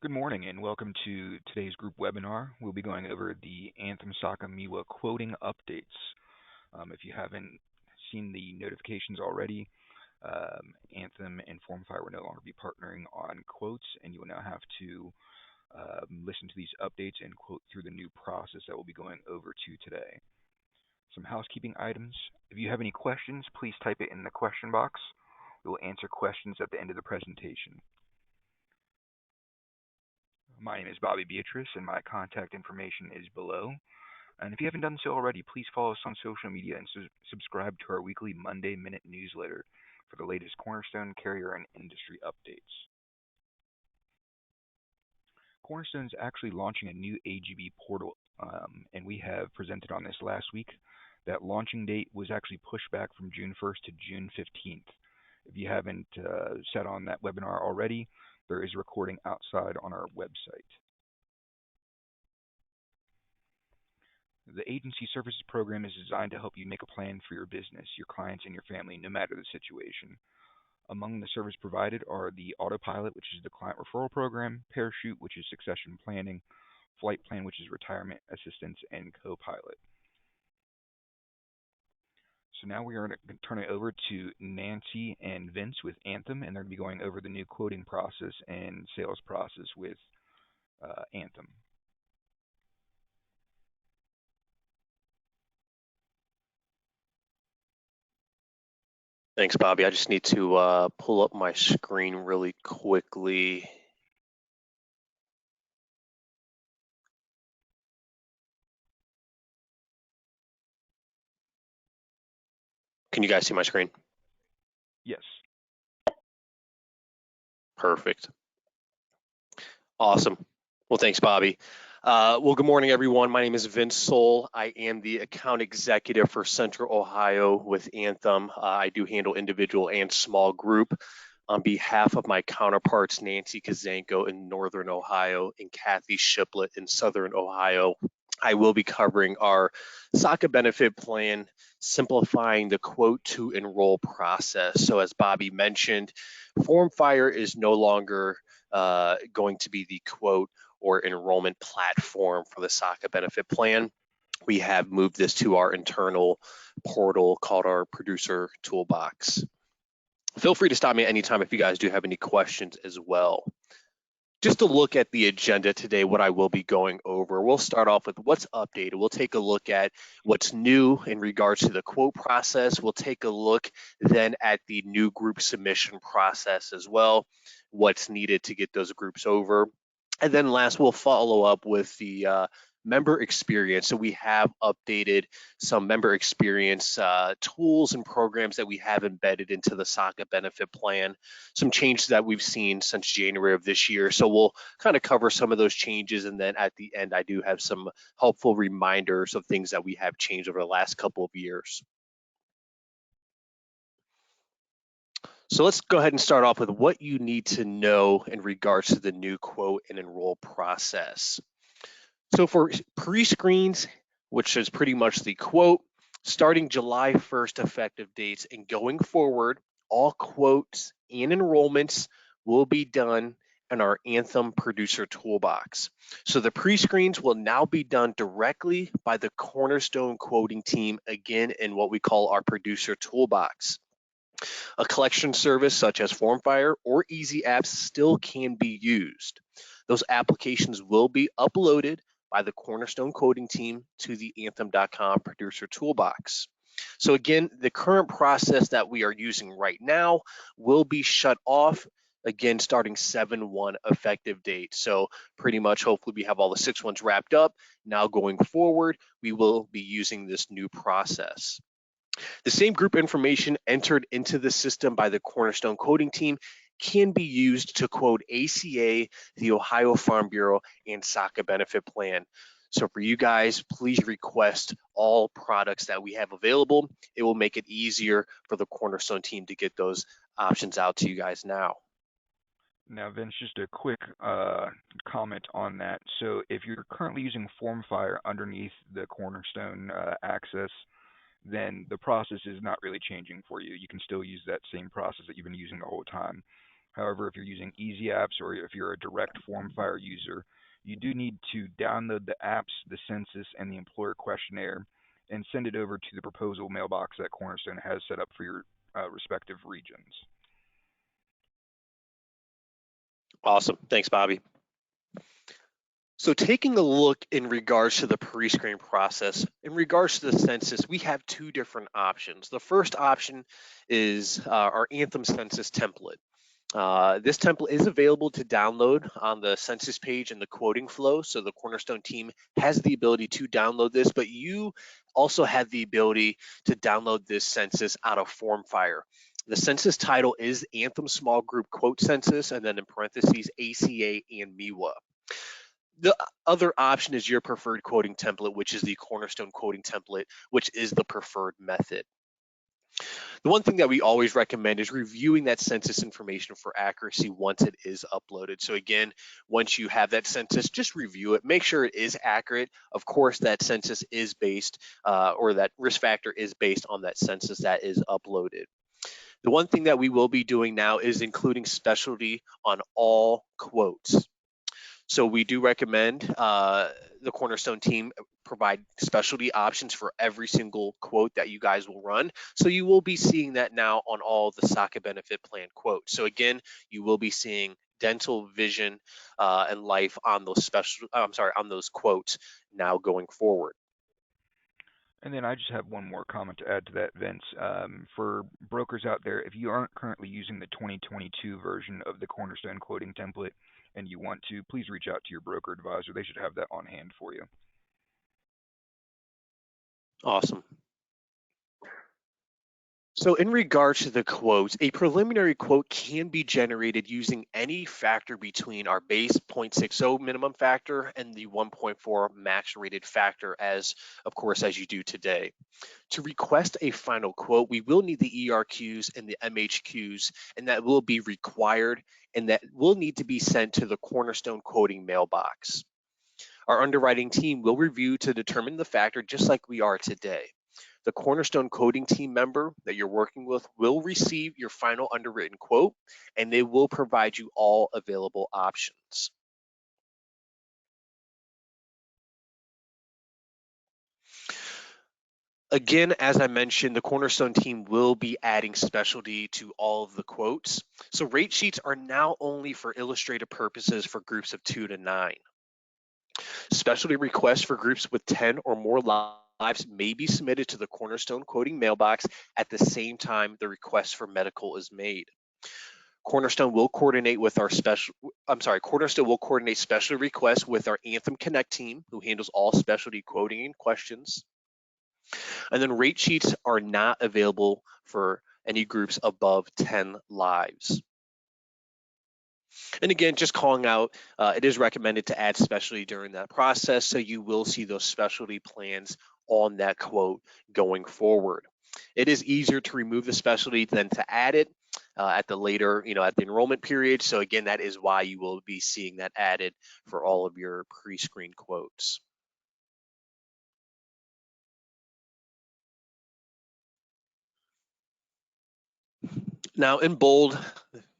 Good morning and welcome to today's group webinar. We'll be going over the Anthem SOCA MEWA quoting updates. If you haven't seen the notifications already, Anthem and Formfire will no longer be partnering on quotes, and you will now have to listen to these updates and quote through the new process that we'll be going over to today. Some housekeeping items. If you have any questions, please type it in the question box. We will answer questions at the end of the presentation. My name is Bobby Beatrice, and my contact information is below. And if you haven't done so already, please follow us on social media and subscribe to our weekly Monday Minute newsletter for the latest Cornerstone carrier and industry updates. Cornerstone is actually launching a new AGB portal, and we have presented on this last week. That launching date was actually pushed back from June 1st to June 15th. If you haven't sat on that webinar already, there is a recording outside on our website. The Agency Services Program is designed to help you make a plan for your business, your clients, and your family, no matter the situation. Among the services provided are the Autopilot, which is the client referral program, Parachute, which is succession planning, Flight Plan, which is retirement assistance, and Copilot. So now we are going to turn it over to Nancy and Vince with Anthem, and they're going to be going over the new quoting process and sales process with Anthem. Thanks, Bobby. I just need to pull up my screen really quickly. Can you guys see my screen? Yes. Perfect. Awesome. Well, thanks, Bobby. Well, good morning, everyone. My name is Vince Sowell. I am the account executive for Central Ohio with Anthem. I do handle individual and small group. On behalf of my counterparts, Nancy Kazanko in Northern Ohio and Kathy Shiplett in Southern Ohio, I will be covering our SOCA benefit plan, simplifying the quote to enroll process. So as Bobby mentioned, Formfire is no longer going to be the quote or enrollment platform for the SOCA benefit plan. We have moved this to our internal portal called our producer toolbox. Feel free to stop me anytime if you guys do have any questions as well. Just to look at the agenda today, what I will be going over, we'll start off with what's updated. We'll take a look at what's new in regards to the quote process. We'll take a look then at the new group submission process as well, what's needed to get those groups over. And then last, we'll follow up with the member experience. So we have updated some member experience tools and programs that we have embedded into the SOCA benefit plan, some changes that we've seen since January of this year. So we'll kind of cover some of those changes. And then at the end, I do have some helpful reminders of things that we have changed over the last couple of years. So let's go ahead and start off with what you need to know in regards to the new quote and enroll process. So for pre-screens, which is pretty much the quote, starting July 1st effective dates and going forward, all quotes and enrollments will be done in our Anthem producer toolbox. So the pre-screens will now be done directly by the Cornerstone quoting team, again in what we call our producer toolbox. A collection service such as Formfire or Easy Apps still can be used. Those applications will be uploaded by the Cornerstone quoting team to the Anthem.com producer toolbox. So again, the current process that we are using right now will be shut off again starting 7/1 effective date. So pretty much hopefully we have all the 6/1s wrapped up. Now going forward, we will be using this new process. The same group information entered into the system by the Cornerstone quoting team can be used to quote ACA, the Ohio Farm Bureau, and SOCA benefit plan. So for you guys, please request all products that we have available. It will make it easier for the Cornerstone team to get those options out to you guys now. Now, Vince, just a quick comment on that. So if you're currently using Formfire underneath the Cornerstone access, then the process is not really changing for you. You can still use that same process that you've been using the whole time. However, if you're using easy apps or if you're a direct form fire user, you do need to download the apps, the census, and the employer questionnaire and send it over to the proposal mailbox that Cornerstone has set up for your respective regions. Awesome. Thanks, Bobby. So taking a look in regards to the pre-screen process, in regards to the census, we have two different options. The first option is our Anthem census template. This template is available to download on the census page in the quoting flow. So the Cornerstone team has the ability to download this, but you also have the ability to download this census out of FormFire. The census title is Anthem Small Group Quote Census, and then in parentheses, ACA and MEWA. The other option is your preferred quoting template, which is the Cornerstone quoting template, which is the preferred method. The one thing that we always recommend is reviewing that census information for accuracy once it is uploaded. So again, once you have that census, just review it, make sure it is accurate. Of course, that census is based, or that risk factor is based on that census that is uploaded. The one thing that we will be doing now is including specialty on all quotes. So we do recommend the Cornerstone team provide specialty options for every single quote that you guys will run. So you will be seeing that now on all the SOCA benefit plan quotes. So again, you will be seeing dental, vision, and life on those on those quotes now going forward. And then I just have one more comment to add to that, Vince. For brokers out there, if you aren't currently using the 2022 version of the Cornerstone quoting template and you want to, please reach out to your broker advisor. They should have that on hand for you. Awesome. So in regards to the quotes, a preliminary quote can be generated using any factor between our base 0.60 minimum factor and the 1.4 max rated factor, as of course as you do today. To request a final quote, we will need the ERQs and the MHQs, and that will be required, and that will need to be sent to the Cornerstone quoting mailbox. Our underwriting team will review to determine the factor just like we are today. The Cornerstone coding team member that you're working with will receive your final underwritten quote, and they will provide you all available options. Again, as I mentioned, the Cornerstone team will be adding specialty to all of the quotes. So rate sheets are now only for illustrative purposes for groups of 2 to 9. Specialty requests for groups with 10 or more lives may be submitted to the Cornerstone quoting mailbox at the same time the request for medical is made. Cornerstone will coordinate specialty requests with our Anthem Connect team, who handles all specialty quoting and questions. And then rate sheets are not available for any groups above 10 lives. And again, just calling out, it is recommended to add specialty during that process, so you will see those specialty plans on that quote going forward. It is easier to remove the specialty than to add it at the later, at the enrollment period. So again, that is why you will be seeing that added for all of your pre-screen quotes. Now in bold,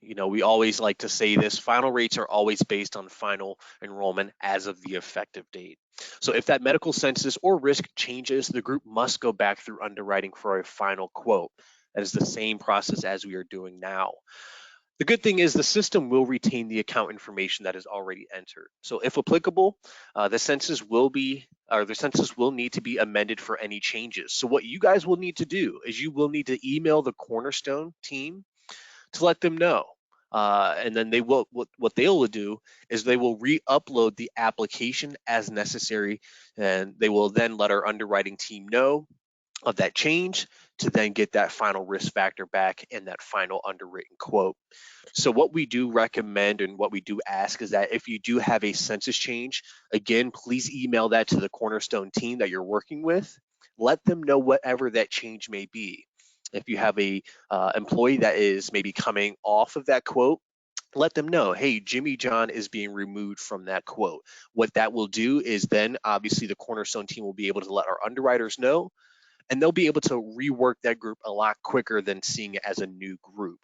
we always like to say this, final rates are always based on final enrollment as of the effective date. So if that medical census or risk changes, the group must go back through underwriting for a final quote. That is the same process as we are doing now. The good thing is the system will retain the account information that is already entered. So if applicable, the census will need to be amended for any changes. So what you guys will need to do is you will need to email the Cornerstone team to let them know. And then what they will do is they will re-upload the application as necessary, and they will then let our underwriting team know of that change to then get that final risk factor back and that final underwritten quote. So what we do recommend and what we do ask is that if you do have a census change, again, please email that to the Cornerstone team that you're working with. Let them know whatever that change may be. If you have a employee that is maybe coming off of that quote, let them know, hey, Jimmy John is being removed from that quote. What that will do is then obviously the Cornerstone team will be able to let our underwriters know, and they'll be able to rework that group a lot quicker than seeing it as a new group.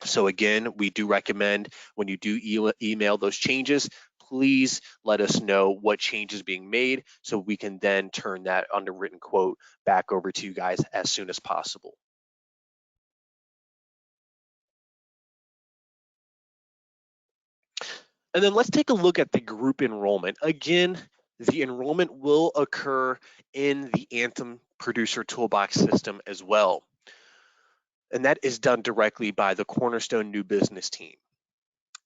So again, we do recommend when you do email those changes, please let us know what change is being made so we can then turn that underwritten quote back over to you guys as soon as possible. And then let's take a look at the group enrollment. Again, the enrollment will occur in the Anthem Producer Toolbox system as well. And that is done directly by the Cornerstone New Business team.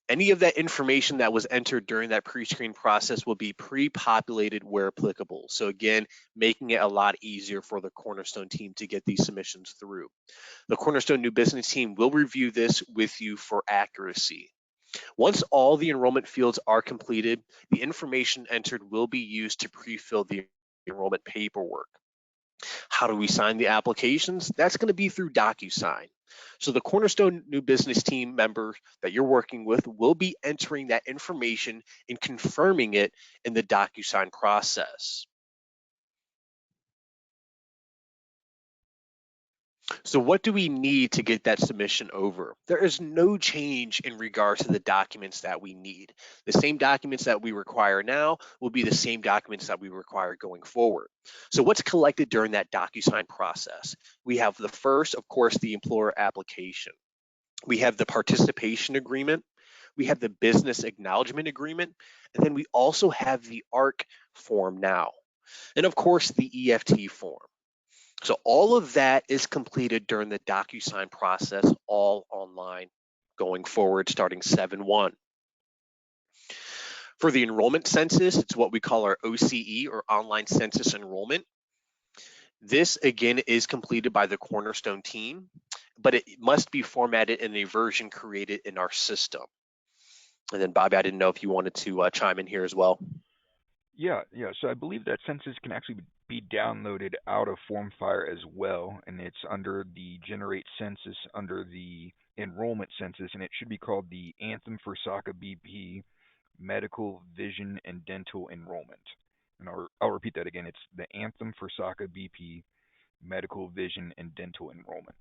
Any of that information that was entered during that pre-screen process will be pre-populated where applicable. So again, making it a lot easier for the Cornerstone team to get these submissions through. The Cornerstone New Business team will review this with you for accuracy. Once all the enrollment fields are completed, the information entered will be used to pre-fill the enrollment paperwork. How do we sign the applications? That's going to be through DocuSign. So the Cornerstone New Business team member that you're working with will be entering that information and confirming it in the DocuSign process. So what do we need to get that submission over? There is no change in regards to the documents that we need. The same documents that we require now will be the same documents that we require going forward. So what's collected during that DocuSign process? We have the first, of course, the employer application. We have the participation agreement. We have the business acknowledgement agreement. And then we also have the ARC form now. And of course, the EFT form. So all of that is completed during the DocuSign process, all online going forward, starting 7/1. For the enrollment census, it's what we call our OCE, or online census enrollment. This again is completed by the Cornerstone team, but it must be formatted in a version created in our system. And then Bobby, I didn't know if you wanted to chime in here as well. Yeah. So I believe that census can actually be downloaded out of FormFire as well, and it's under the Generate Census under the Enrollment Census, and it should be called the Anthem for SOCA BP Medical, Vision, and Dental Enrollment. And I'll repeat that again. It's the Anthem for SOCA BP Medical, Vision, and Dental Enrollment.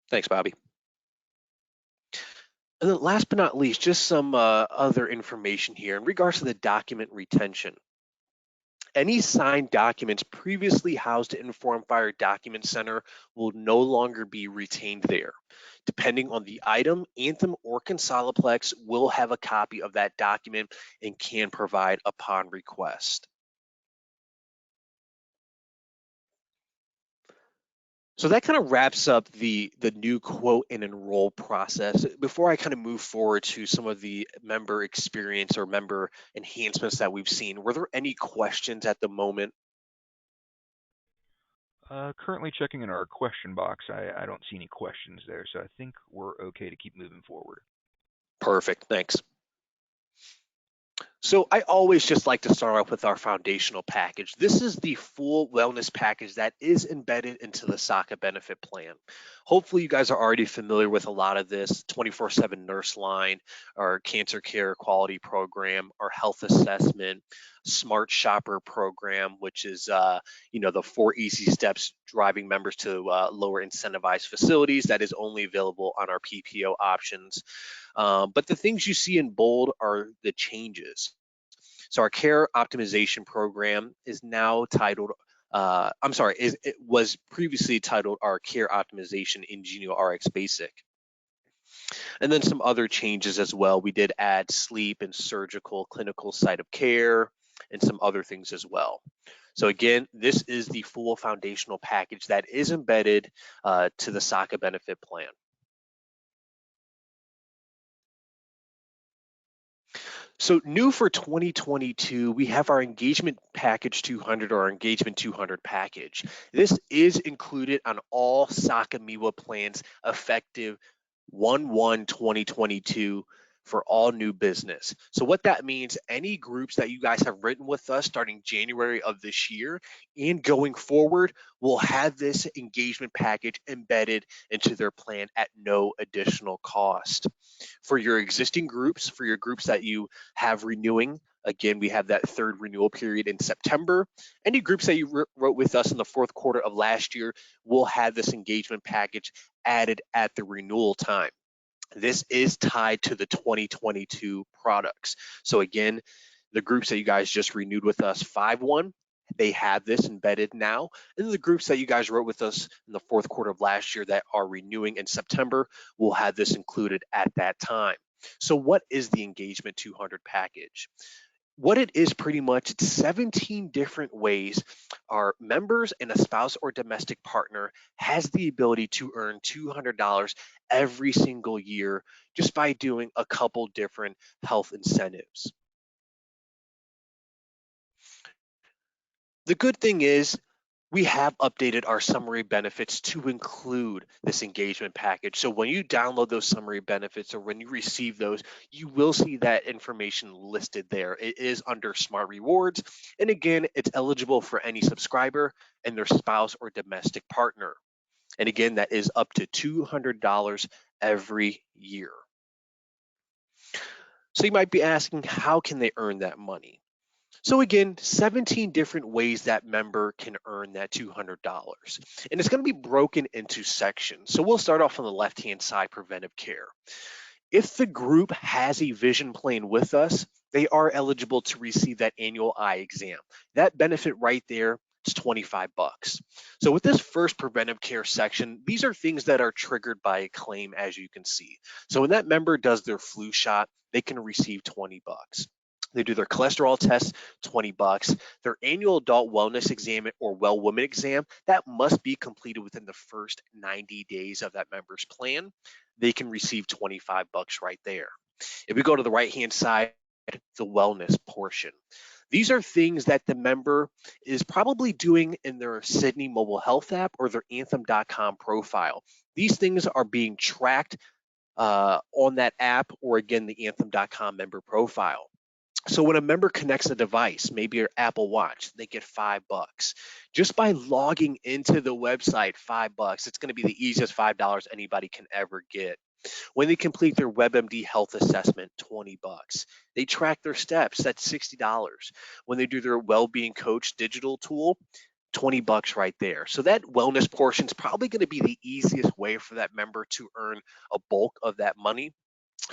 Thanks, Bobby. And then last but not least, just some other information here in regards to the document retention. Any signed documents previously housed in FormFire Document Center will no longer be retained there. Depending on the item, Anthem or Consoliplex will have a copy of that document and can provide upon request. So that kind of wraps up the new quote and enroll process. Before I kind of move forward to some of the member experience or member enhancements that we've seen, were there any questions at the moment? Currently checking in our question box. I don't see any questions there, so I think we're okay to keep moving forward. Perfect, thanks. So I always just like to start off with our foundational package. This is the full wellness package that is embedded into the SOCA benefit plan. Hopefully you guys are already familiar with a lot of this: 24/7 nurse line, our cancer care quality program, our health assessment, smart shopper program, which is the 4 easy steps driving members to lower incentivized facilities that is only available on our PPO options. But the things you see in bold are the changes. So our care optimization program is now titled, it was previously titled our Care Optimization IngenioRx Basic. And then some other changes as well. We did add sleep and surgical clinical site of care and some other things as well. So again, this is the full foundational package that is embedded to the SOCA benefit plan. So new for 2022, we have our Engagement Package 200, or our Engagement 200 package. This is included on all SOCA MEWA plans effective 1/1/2022 for all new business. So what that means, any groups that you guys have written with us starting January of this year and going forward will have this engagement package embedded into their plan at no additional cost. For your existing groups, for your groups that you have renewing, again, we have that third renewal period in September. Any groups that you wrote with us in the fourth quarter of last year will have this engagement package added at the renewal time. This is tied to the 2022 products. So again, the groups that you guys just renewed with us 5/1, they have this embedded now. And the groups that you guys wrote with us in the fourth quarter of last year that are renewing in September will have this included at that time. So what is the Engagement 200 package? What it is pretty much, it's 17 different ways our members and a spouse or domestic partner has the ability to earn $200 every single year just by doing a couple different health incentives. The good thing is we have updated our summary benefits to include this engagement package. So when you download those summary benefits or when you receive those, you will see that information listed there. It is under Smart Rewards. And again, it's eligible for any subscriber and their spouse or domestic partner. And again, that is up to $200 every year. So you might be asking, how can they earn that money? So again, 17 different ways that member can earn that $200. And it's going to be broken into sections. So we'll start off on the left-hand side, preventive care. If the group has a vision plan with us, they are eligible to receive that annual eye exam. That benefit right there is $25. So with this first preventive care section, these are things that are triggered by a claim, as you can see. So when that member does their flu shot, they can receive $20. They do their cholesterol test, $20. Their annual adult wellness exam or well woman exam, that must be completed within the first 90 days of that member's plan. They can receive $25 right there. If we go to the right-hand side, the wellness portion. These are things that the member is probably doing in their Sydney mobile health app or their Anthem.com profile. These things are being tracked on that app or again, the Anthem.com member profile. So when a member connects a device, maybe your Apple Watch, they get $5. Just by logging into the website, $5. It's going to be the easiest $5 anybody can ever get. When they complete their WebMD health assessment, $20. They track their steps, that's $60. When they do their well-being coach digital tool, $20 right there. So that wellness portion is probably going to be the easiest way for that member to earn a bulk of that money.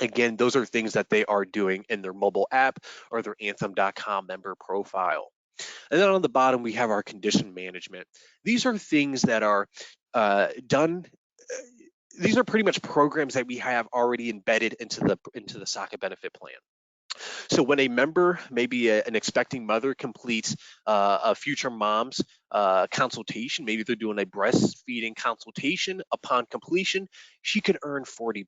Again, those are things that they are doing in their mobile app or their Anthem.com member profile. And then on the bottom, we have our condition management. These are things that are done. These are pretty much programs that we have already embedded into the SOCA benefit plan. So when a member, maybe an expecting mother, completes a future mom's consultation, maybe they're doing a breastfeeding consultation, upon completion, she can earn $40.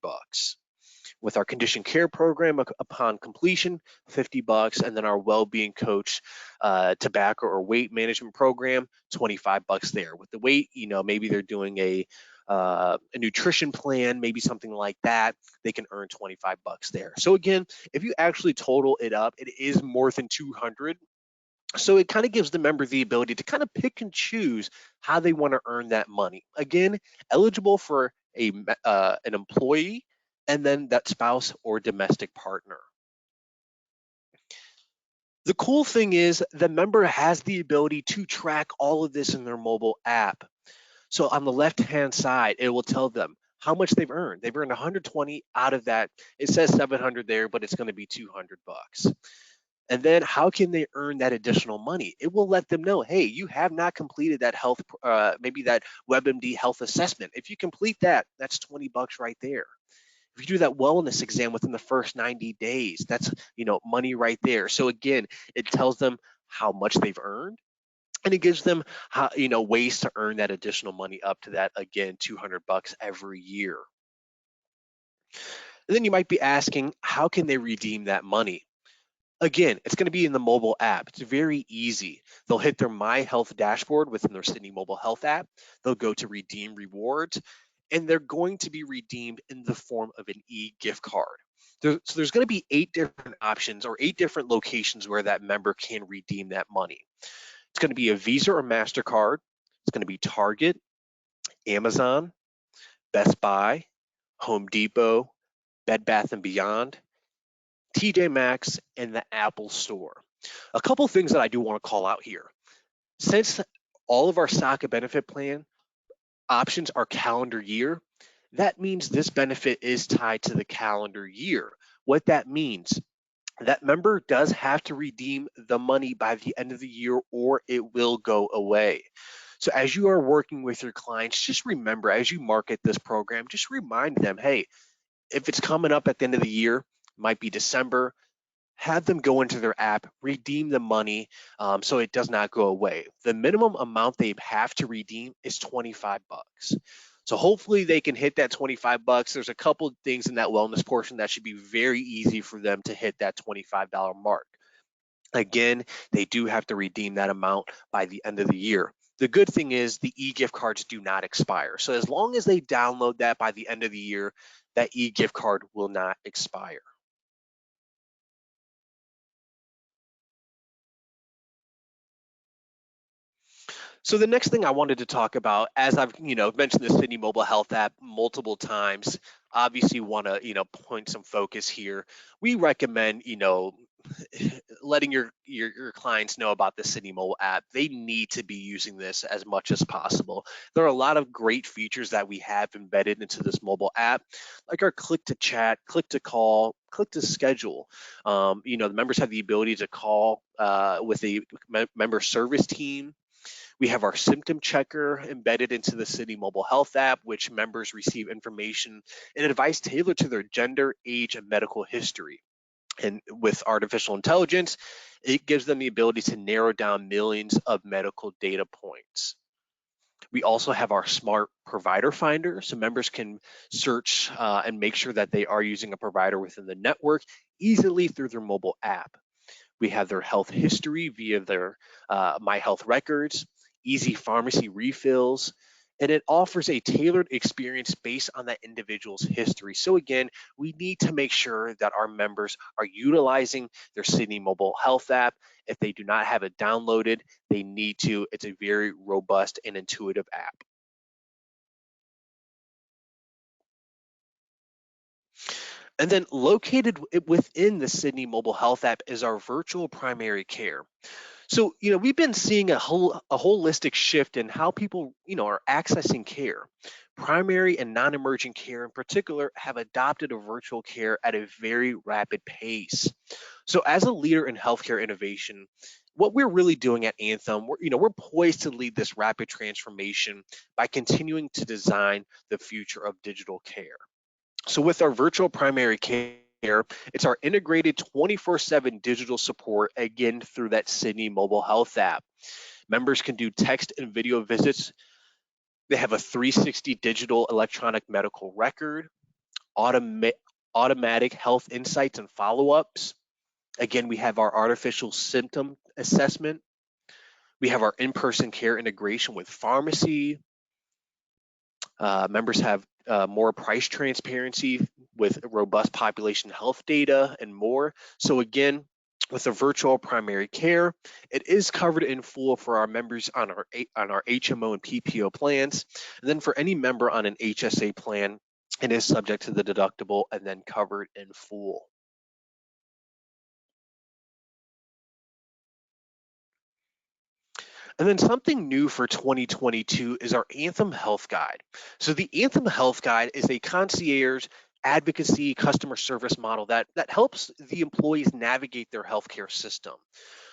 With our condition care program, upon completion, $50, and then our well-being coach tobacco or weight management program, $25 there. With the weight, maybe they're doing a nutrition plan, maybe something like that, they can earn $25 there. So again, if you actually total it up, it is more than 200. So it kind of gives the member the ability to kind of pick and choose how they want to earn that money. Again, eligible for an employee and then that spouse or domestic partner. The cool thing is the member has the ability to track all of this in their mobile app. So on the left-hand side, it will tell them how much they've earned. They've earned 120 out of that. It says 700 there, but it's going to be $200. And then how can they earn that additional money? It will let them know, hey, you have not completed that health, maybe that WebMD health assessment. If you complete that, that's $20 right there. If you do that wellness exam within the first 90 days, that's money right there. So again, it tells them how much they've earned, and it gives them ways to earn that additional money up to that, again, $200 every year. And then you might be asking, how can they redeem that money? Again, it's going to be in the mobile app. It's very easy. They'll hit their My Health dashboard within their Sydney mobile health app. They'll go to redeem rewards, and they're going to be redeemed in the form of an e-gift card. So there's going to be 8 different options or 8 different locations where that member can redeem that money. It's going to be a Visa or MasterCard. It's going to be Target, Amazon, Best Buy, Home Depot, Bed Bath & Beyond, TJ Maxx, and the Apple Store. A couple things that I do want to call out here. Since all of our SOCA benefit plan options are calendar year, that means this benefit is tied to the calendar year. What that means, that member does have to redeem the money by the end of the year or it will go away. So as you are working with your clients, just remember, as you market this program, just remind them, hey, if it's coming up at the end of the year, might be December, have them go into their app, redeem the money so it does not go away. The minimum amount they have to redeem is 25 bucks. So hopefully they can hit that 25 bucks. There's a couple things in that wellness portion that should be very easy for them to hit that $25 mark. Again, they do have to redeem that amount by the end of the year. The good thing is the e-gift cards do not expire. So as long as they download that by the end of the year, that e-gift card will not expire. So the next thing I wanted to talk about, as I've mentioned the Sydney mobile health app multiple times, obviously want to point some focus here. We recommend letting your clients know about the Sydney mobile app. They need to be using this as much as possible. There are a lot of great features that we have embedded into this mobile app, like our click to chat, click to call, click to schedule. The members have the ability to call with a member service team. We have our symptom checker embedded into the Sydney mobile health app, which members receive information and advice tailored to their gender, age, and medical history. And with artificial intelligence, it gives them the ability to narrow down millions of medical data points. We also have our smart provider finder, so members can search and make sure that they are using a provider within the network easily through their mobile app. We have their health history via their My Health records, easy pharmacy refills, and it offers a tailored experience based on that individual's history. So again, we need to make sure that our members are utilizing their Sydney mobile health app. If they do not have it downloaded, they need to. It's a very robust and intuitive app. And then located within the Sydney mobile health app is our virtual primary care. So, we've been seeing a holistic shift in how people, are accessing care. Primary and non-emergent care in particular have adopted a virtual care at a very rapid pace. So as a leader in healthcare innovation, what we're really doing at Anthem, we're poised to lead this rapid transformation by continuing to design the future of digital care. So with our virtual primary care, it's our integrated 24/7 digital support, again, through that Sydney mobile health app. Members can do text and video visits. They have a 360 digital electronic medical record, automatic health insights and follow-ups. Again, we have our artificial symptom assessment. We have our in-person care integration with pharmacy. Members have more price transparency with robust population health data and more. So again, with the virtual primary care, it is covered in full for our members on our HMO and PPO plans. And then for any member on an HSA plan, it is subject to the deductible and then covered in full. And then something new for 2022 is our Anthem Health Guide. So the Anthem Health Guide is a concierge advocacy customer service model that helps the employees navigate their healthcare system.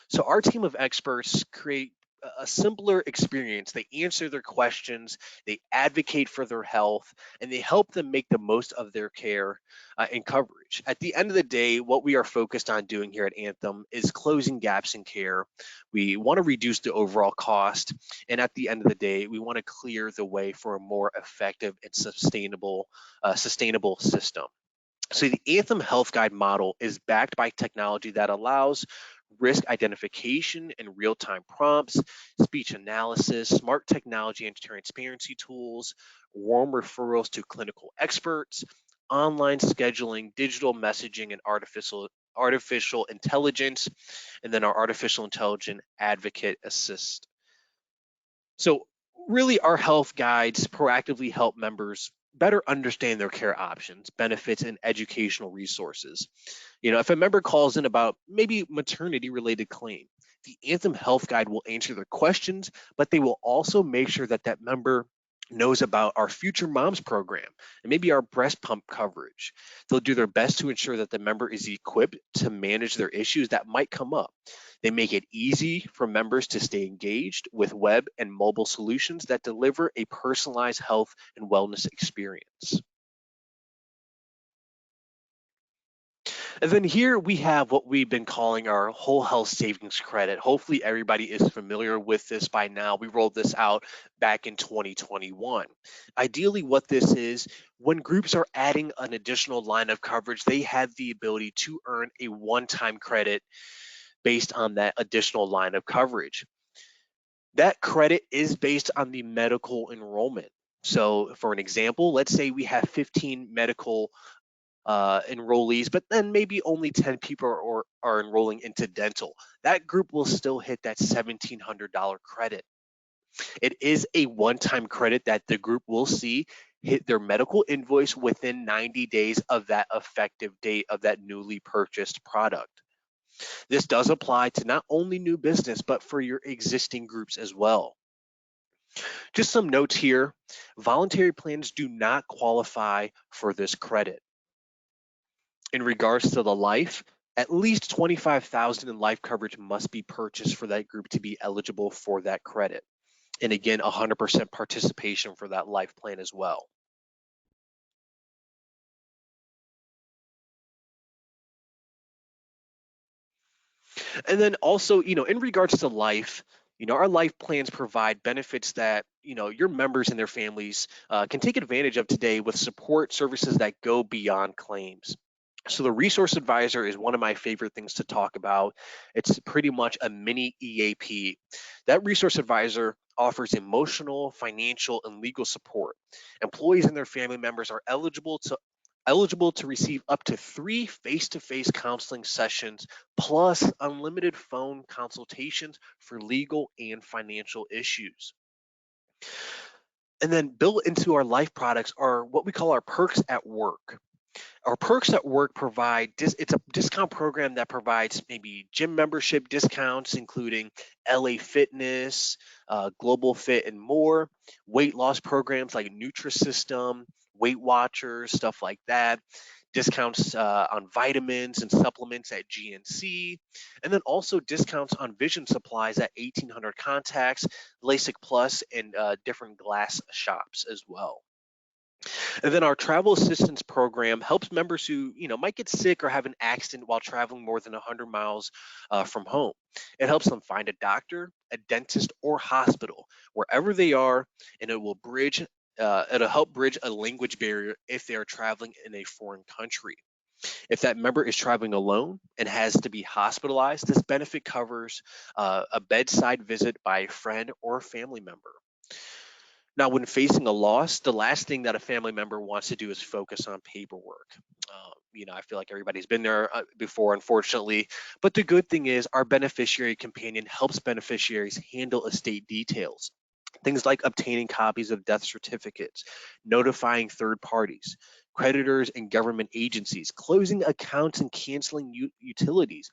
So our team of experts create a simpler experience. They answer their questions, they advocate for their health, and they help them make the most of their care and coverage. At the end of the day, what we are focused on doing here at Anthem is closing gaps in care. We want to reduce the overall cost, and at the end of the day, we want to clear the way for a more effective and sustainable system. So the Anthem Health Guide model is backed by technology that allows risk identification and real-time prompts, speech analysis, smart technology and transparency tools, warm referrals to clinical experts, online scheduling, digital messaging, and artificial intelligence, and then our artificial intelligence advocate assist. So really our health guides proactively help members better understand their care options, benefits, and educational resources. If a member calls in about maybe maternity related claim, the Anthem Health Guide will answer their questions, but they will also make sure that that member knows about our Future Moms program and maybe our breast pump coverage. They'll do their best to ensure that the member is equipped to manage their issues that might come up. They make it easy for members to stay engaged with web and mobile solutions that deliver a personalized health and wellness experience. And then here we have what we've been calling our whole health savings credit. Hopefully everybody is familiar with this by now. We rolled this out back in 2021. Ideally, what this is, when groups are adding an additional line of coverage, they have the ability to earn a one-time credit based on that additional line of coverage. That credit is based on the medical enrollment. So for an example, let's say we have 15 medical enrollees, but then maybe only 10 people are enrolling into dental. That group will still hit that $1,700 credit. It is a one-time credit that the group will see hit their medical invoice within 90 days of that effective date of that newly purchased product. This does apply to not only new business, but for your existing groups as well. Just some notes here. Voluntary plans do not qualify for this credit. In regards to the life, at least 25,000 in life coverage must be purchased for that group to be eligible for that credit. And again, 100% participation for that life plan as well. And then also, in regards to life, our life plans provide benefits that, your members and their families can take advantage of today with support services that go beyond claims. So the resource advisor is one of my favorite things to talk about. It's pretty much a mini EAP. That resource advisor offers emotional, financial, and legal support. Employees and their family members are eligible to receive up to 3 face-to-face counseling sessions plus unlimited phone consultations for legal and financial issues. And then built into our life products are what we call our perks at work. Our perks at work it's a discount program that provides maybe gym membership discounts, including LA Fitness, Global Fit, and more. Weight loss programs like Nutrisystem, Weight Watchers, stuff like that. Discounts on vitamins and supplements at GNC, and then also discounts on vision supplies at 1800 Contacts, LASIK Plus, and different glass shops as well. And then our travel assistance program helps members who, might get sick or have an accident while traveling more than 100 miles from home. It helps them find a doctor, a dentist, or hospital wherever they are, and it'll help bridge a language barrier if they are traveling in a foreign country. If that member is traveling alone and has to be hospitalized, this benefit covers a bedside visit by a friend or a family member. Now, when facing a loss, the last thing that a family member wants to do is focus on paperwork. I feel like everybody's been there before, unfortunately. But the good thing is, our beneficiary companion helps beneficiaries handle estate details. Things like obtaining copies of death certificates, notifying third parties, creditors and government agencies, closing accounts and canceling utilities.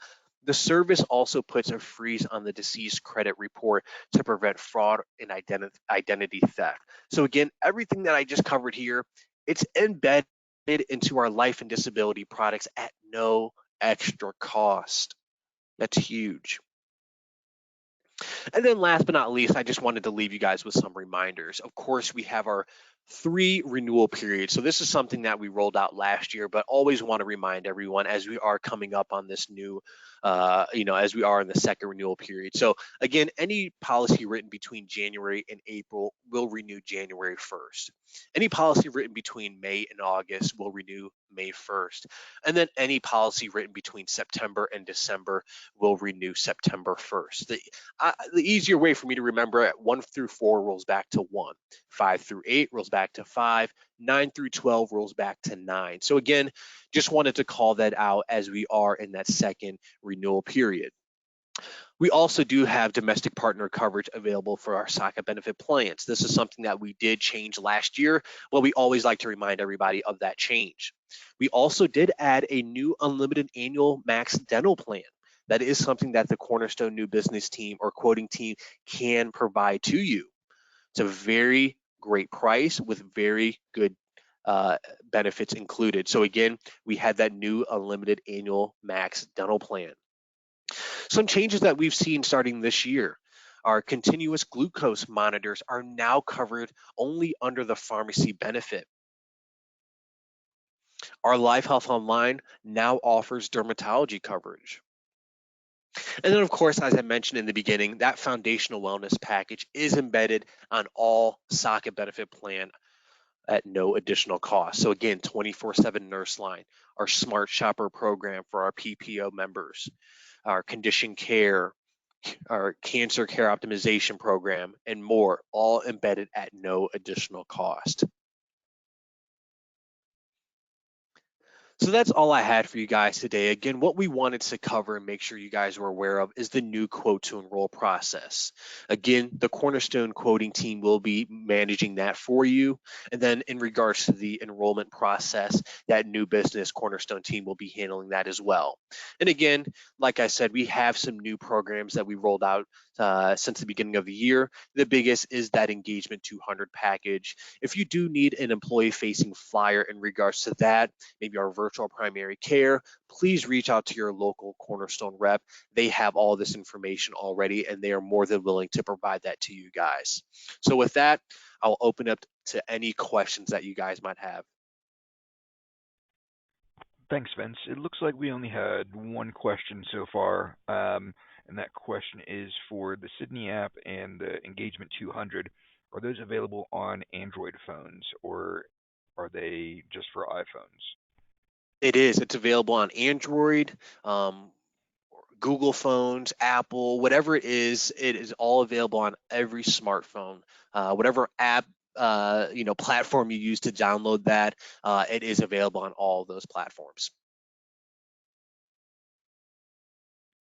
The service also puts a freeze on the deceased credit report to prevent fraud and identity theft. So again, everything that I just covered here, it's embedded into our life and disability products at no extra cost. That's huge. And then last but not least, I just wanted to leave you guys with some reminders. Of course, we have our 3 renewal periods. So this is something that we rolled out last year, but always want to remind everyone as we are coming up on this new as we are in the second renewal period. So again, any policy written between January and April will renew January 1st. Any policy written between May and August will renew May 1st. And then any policy written between September and December will renew September 1st. The easier way for me to remember it, 1 through 4 rolls back to 1, 5 through 8 rolls back to 5, 9 through 12 rolls back to 9. So again, just wanted to call that out as we are in that second renewal period. We also do have domestic partner coverage available for our SOCA benefit plans. This is something that we did change last year. Well, we always like to remind everybody of that change. We also did add a new unlimited annual max dental plan. That is something that the Cornerstone new business team or quoting team can provide to you. It's a very great price with very good benefits included. So again, we had that new unlimited annual max dental plan. Some changes that we've seen starting this year. Our continuous glucose monitors are now covered only under the pharmacy benefit. Our Life Health Online now offers dermatology coverage. And then, of course, as I mentioned in the beginning, that foundational wellness package is embedded on all SOCA benefit plan at no additional cost. So again, 24/7 nurse line, our smart shopper program for our PPO members, our condition care, our cancer care optimization program, and more, all embedded at no additional cost. So that's all I had for you guys today. Again, what we wanted to cover and make sure you guys were aware of is the new quote to enroll process. Again, the Cornerstone quoting team will be managing that for you. And then in regards to the enrollment process, that new business Cornerstone team will be handling that as well. And again, like I said, we have some new programs that we rolled out since the beginning of the year. The biggest is that Engagement 200 package. If you do need an employee facing flyer in regards to that, maybe our virtual primary care, please reach out to your local Cornerstone rep. They have all this information already and they are more than willing to provide that to you guys. So with that, I'll open up to any questions that you guys might have. Thanks, Vince. It looks like we only had one question so far, and that question is for the Sydney app and the Engagement 200. Are those available on Android phones or are they just for iPhones? It is. It's available on Android, Google phones, Apple, whatever it is all available on every smartphone. Whatever app, platform you use to download that, it is available on all of those platforms.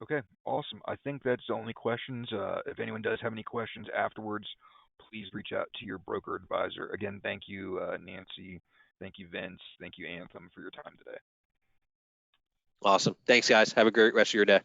Okay, awesome. I think that's the only questions. If anyone does have any questions afterwards, please reach out to your broker advisor. Again, thank you, Nancy. Thank you, Vince. Thank you, Anthem, for your time today. Awesome. Thanks, guys. Have a great rest of your day.